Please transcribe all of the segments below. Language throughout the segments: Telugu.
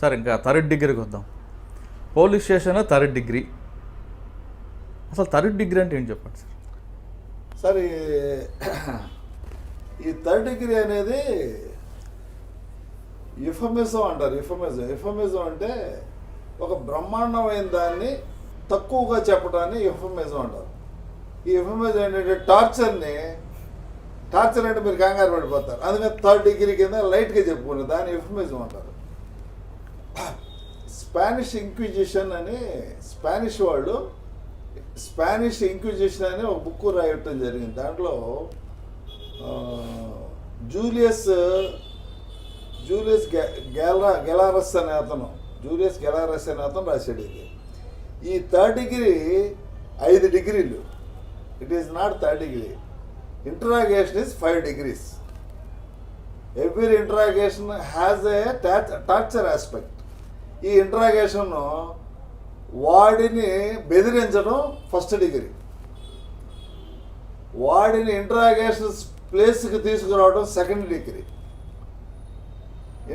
సార్ ఇంకా థర్డ్ డిగ్రీకి వద్దాం. పోలీస్ స్టేషన్ థర్డ్ డిగ్రీ, అసలు థర్డ్ డిగ్రీ అంటే ఏం చెప్పండి సార్? సార్ ఈ థర్డ్ డిగ్రీ అనేది యుఫమిజం అంటారు. యుఫమిజం అంటే ఒక బ్రహ్మాండమైన దాన్ని తక్కువగా చెప్పడాన్ని యుఫమిజం అంటారు. ఈ యుఫమిజం ఏంటంటే టార్చర్ అంటే మీరు కంగారు పడిపోతారు, అందుకని థర్డ్ డిగ్రీ కింద లైట్గా చెప్పుకున్నారు, దాన్ని యుఫమిజం అంటారు. స్పానిష్ ఇంక్విజిషన్ అని స్పానిష్ వాళ్ళు స్పానిష్ ఇంక్విజిషన్ అని ఒక బుక్ రాయటం జరిగింది. దాంట్లో జూలియస్ గెలారస్ అనే అతను రాశాడు ఇది. ఈ థర్డ్ డిగ్రీ 5 డిగ్రీలు. It is not third degree. Interrogation is 5 degrees. Every interrogation has a torture aspect. ఈ ఇంటరాగేషన్ వాడిని బెదిరించడం ఫస్ట్ డిగ్రీ, వాడిని ఇంటరాగేషన్ ప్లేస్కి తీసుకురావడం సెకండ్ డిగ్రీ,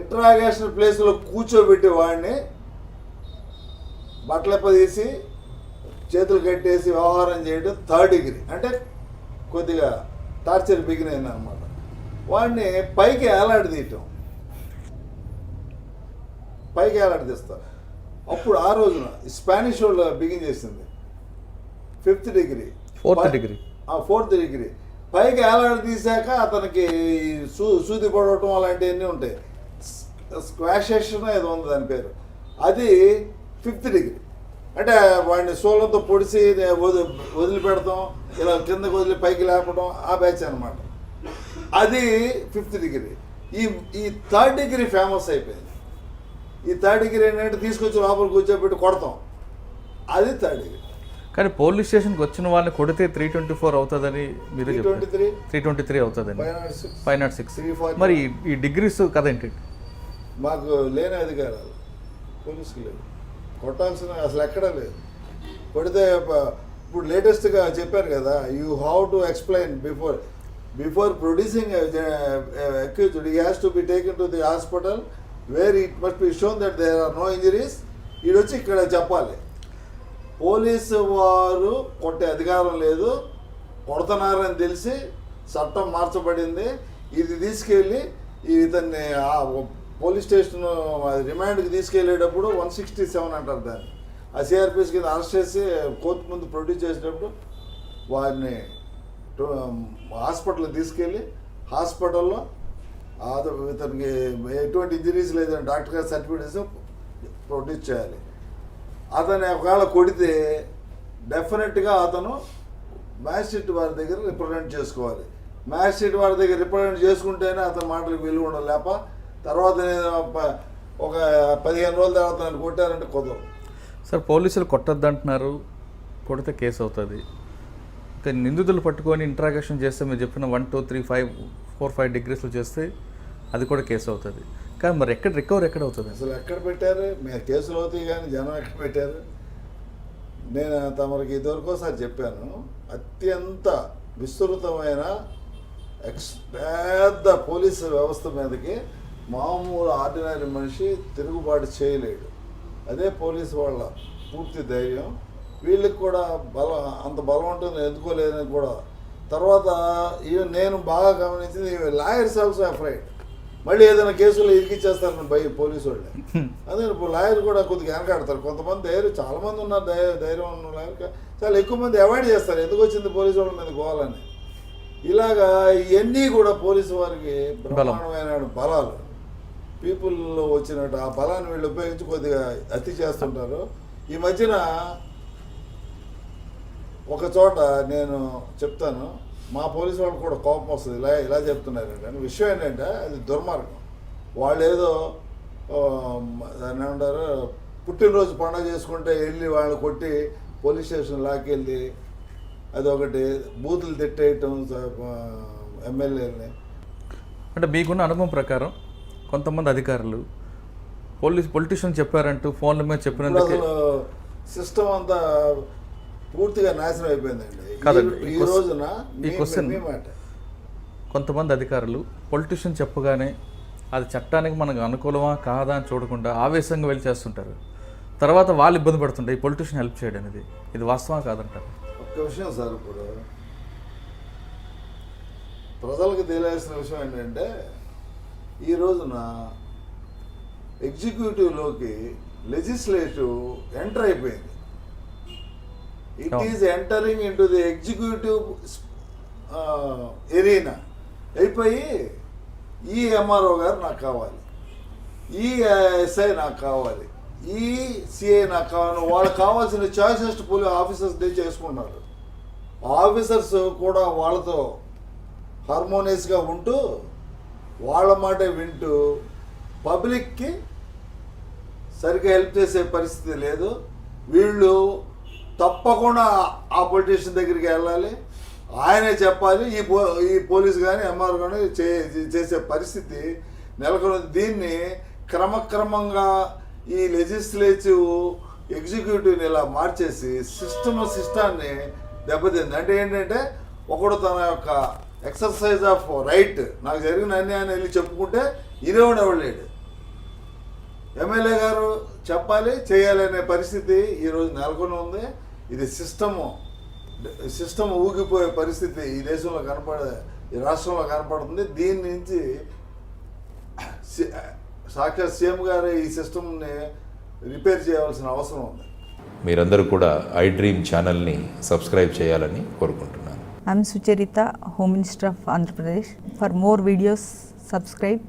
ఇంటరాగేషన్ ప్లేస్లో కూర్చోబెట్టి వాడిని బట్టలెప్పదీసి చేతులు కట్టేసి వ్యవహారం చేయడం థర్డ్ డిగ్రీ. అంటే కొద్దిగా టార్చర్ బిగిన్ అయింది అనమాట. వాడిని పైకి ఏలాడదీస్తారు. అప్పుడు ఆ రోజున స్పానిష్ వాళ్ళు బిగిన్ చేసింది 5th డిగ్రీ, 4th డిగ్రీ. పైకి ఏలాడదీశాక అతనికి సూది పడవటం అలాంటివన్నీ ఉంటాయి. స్క్వాషేషన్ ఏదో ఉంది దాని పేరు, అది 5th డిగ్రీ. అంటే వాడిని సోలంతో పొడిచి వదిలిపెడతాం, ఇలా కిందకి వదిలి పైకి లేపడం, ఆ బ్యాచ్ అనమాట. అది 5th డిగ్రీ. ఈ థర్డ్ డిగ్రీ ఫేమస్ అయిపోయింది. ఈ థర్డ్ డిగ్రీ ఏంటంటే తీసుకొచ్చి లోపల కూర్చోబెట్టి కొడతాం, అది థర్డ్ డిగ్రీ. కానీ పోలీస్ స్టేషన్కి వచ్చిన వాళ్ళని కొడితే 324 అవుతుందని మీరు 323 అవుతుందని 506. మరి ఈ డిగ్రీస్ కదా ఏంటి? మాకు లేని అధికారాలు పోలీసుకి లేదు, కొట్టాల్సిన అసలు ఎక్కడా లేదు. కొడితే ఇప్పుడు లేటెస్ట్గా చెప్పారు కదా, you have to explain before producing accused, he has to be taken to the hospital where it must be shown that there are no injuries. ఈడొచ్చి ఇక్కడ చెప్పాలి. పోలీసు వారు కొట్టే అధికారం లేదు, కొడుతున్నారని తెలిసి చట్టం మార్చబడింది. ఇది తీసుకెళ్ళి ఇతన్ని పోలీస్ స్టేషన్ రిమాండ్కి తీసుకెళ్ళేటప్పుడు 167 అంటారు దాన్ని. ఆ సిఆర్పిఎస్ కింద అరెస్ట్ చేసి కోర్టు ముందు ప్రొడ్యూస్ చేసేటప్పుడు వారిని హాస్పిటల్కి తీసుకెళ్ళి హాస్పిటల్లో ఇతనికి ఎటువంటి ఇంజరీస్ లేదని డాక్టర్ గారు సర్టిఫికేట్స్ ప్రొడ్యూస్ చేయాలి. అతను ఒకవేళ కొడితే డెఫినెట్గా అతను మ్యాజిస్ట్రేట్ వారి దగ్గర రిప్రజెంట్ చేసుకోవాలి. మ్యాజిస్ట్రేట్ వారి దగ్గర రిప్రజెంట్ చేసుకుంటేనే అతని మాటలకు విలువ ఉండదు. లేప తర్వాత ఒక 15 రోజుల తర్వాత నన్ను కొట్టారంటే కుదరదు. సార్ పోలీసులు కొట్టద్దు అంటున్నారు, కొడితే కేసు అవుతుంది. ఇంకా నిందితులు పట్టుకొని ఇంట్రాగేషన్ చేస్తే మీరు చెప్పిన 1, 2, 3, 4, 5 డిగ్రీస్లో చేస్తే అది కూడా కేసు అవుతుంది. కానీ మరి రికవర్ ఎక్కడ అవుతుంది? అసలు ఎక్కడ పెట్టారు? మీరు కేసులు అవుతాయి కానీ జనం ఎక్కడ పెట్టారు? నేను తమరికి ఇదివరకు ఒకసారి చెప్పాను, అత్యంత విస్తృతమైన పెద్ద పోలీసు వ్యవస్థ మీదకి మామూలు ఆర్డినరీ మనిషి తిరుగుబాటు చేయలేడు. అదే పోలీసు వాళ్ళ పూర్తి ధైర్యం. వీళ్ళకి కూడా అంత బలవంతం ఎందుకోలేదని కూడా. తర్వాత ఈవెన్ నేను బాగా గమనించింది, లాయర్స్ ఆల్సో అఫ్రైడ్. మళ్ళీ ఏదైనా కేసులో ఇరికిచ్చేస్తారు పోలీసు వాళ్ళే. అదే ఇప్పుడు లాయర్ కూడా కొద్దిగా వెనకాడతారు. కొంతమంది ధైర్యం, చాలామంది ఉన్నారు ధైర్యం ఉన్న లాయర్, చాలా ఎక్కువ మంది అవాయిడ్ చేస్తారు, ఎందుకు వచ్చింది పోలీసు వాళ్ళ మీద గోవాలని. ఇలాగా ఇవన్నీ కూడా పోలీసు వారికి బ్రహ్మాండమైన బలాలు, పీపుల్లో వచ్చినట్టు ఆ బలాన్ని వీళ్ళు ఉపయోగించి కొద్దిగా అతి చేస్తుంటారు. ఈ మధ్యన ఒక చోట నేను చెప్తాను, మా పోలీసు వాళ్ళకి కూడా కోపం వస్తుంది, ఇలా చెప్తున్నారంటే. అని విషయం ఏంటంటే అది దుర్మార్గం. వాళ్ళు ఏదో దాన్ని ఏమంటారు, పుట్టినరోజు పండుగ చేసుకుంటే వెళ్ళి వాళ్ళు కొట్టి పోలీస్ స్టేషన్ లాక్కెళ్ళి అదొకటి బూతులు తిట్టేయటం ఎమ్మెల్యేలని. అంటే మీకున్న అనుభవం ప్రకారం కొంతమంది అధికారులు పొలిటీషియన్ చెప్పారంటూ ఫోన్ల మీద చెప్పినందుకు సిస్టమ్ అంతా పూర్తిగా నాశనం అయిపోయిందండి. ఈ రోజున కొంతమంది అధికారులు పొలిటీషియన్ చెప్పగానే అది చట్టానికి మనకు అనుకూలమా కాదా అని చూడకుండా ఆవేశంగా వెళ్ళి చేస్తుంటారు. తర్వాత వాళ్ళు ఇబ్బంది పడుతుంటారు ఈ పొలిటీషియన్ హెల్ప్ చేయడం అనేది. ఇది వాస్తవం కాదంటారు. ఒక్క విషయం సార్, ఇప్పుడు ప్రజలకు తెలియాల్సిన విషయం ఏంటంటే ఈ రోజున ఎగ్జిక్యూటివ్లోకి లెజిస్లేటివ్ ఎంటర్ అయిపోయింది. It is entering in to the executive arena అయిపోయి ఈ ఎంఆర్ఓ గారు నాకు కావాలి, ఈ ఎస్ఐ నాకు కావాలి, ఈ సిఐ నాకు కావాలి, వాళ్ళకి కావాల్సిన చాయిసెస్ట్ పోలీస్ ఆఫీసర్స్ చేసుకుంటున్నారు. ఆఫీసర్స్ కూడా వాళ్ళతో హార్మోనియస్గా ఉంటూ వాళ్ళ మాట వింటూ పబ్లిక్కి సరిగ్గా హెల్ప్ చేసే పరిస్థితి లేదు. వీళ్ళు తప్పకుండా ఆ పొలిటీషియన్ దగ్గరికి వెళ్ళాలి, ఆయనే చెప్పాలి, ఈ పోలీస్ కానీ ఎంఆర్ కానీ చేసే పరిస్థితి నెలకొన్నది. దీన్ని క్రమక్రమంగా ఈ లెజిస్లేటివ్ ఎగ్జిక్యూటివ్ని ఇలా మార్చేసి సిస్టాన్ని దెబ్బతింది. అంటే ఏంటంటే ఒకడు తన యొక్క ఎక్సర్సైజ్ ఆఫ్ రైట్, నాకు జరిగిన అన్యాయాన్ని వెళ్ళి చెప్పుకుంటే ఇరేవాడు ఎవడలేడు. ఎమ్మెల్యే గారు చెప్పాలి, చేయాలి అనే పరిస్థితి ఈరోజు నెలకొని ఉంది. ఇది సిస్టమ్ ఊగిపోయే పరిస్థితి ఈ దేశంలో ఈ రాష్ట్రంలో కనపడుతుంది. దీని నుంచి సాక్షాత్ సీఎం గారు ఈ సిస్టమ్ని రిపేర్ చేయాల్సిన అవసరం ఉంది. మీరందరూ కూడా ఐ డ్రీమ్ ఛానల్ని సబ్స్క్రైబ్ చేయాలని కోరుకుంటున్నాను. I'm Sucharita, Home Minister of Andhra Pradesh. For more videos, subscribe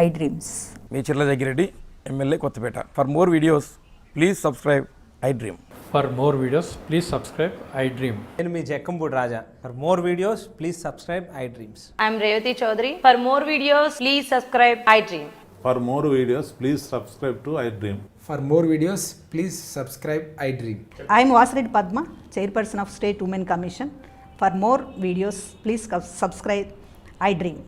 iDreams. మీ Chirla Jaggireddy, MLA Kothapeta. For more videos please subscribe iDream. For more videos, please subscribe iDream. నేను మీ Jakkampudi Raja. For more videos please subscribe iDreams. I'm Revati Chaudhary. For more videos, please subscribe iDream. For more videos, please subscribe to iDream. For more videos, please subscribe iDream. I am Vasireddy Padma, Chairperson of State Women Commission. For more videos, please subscribe iDream.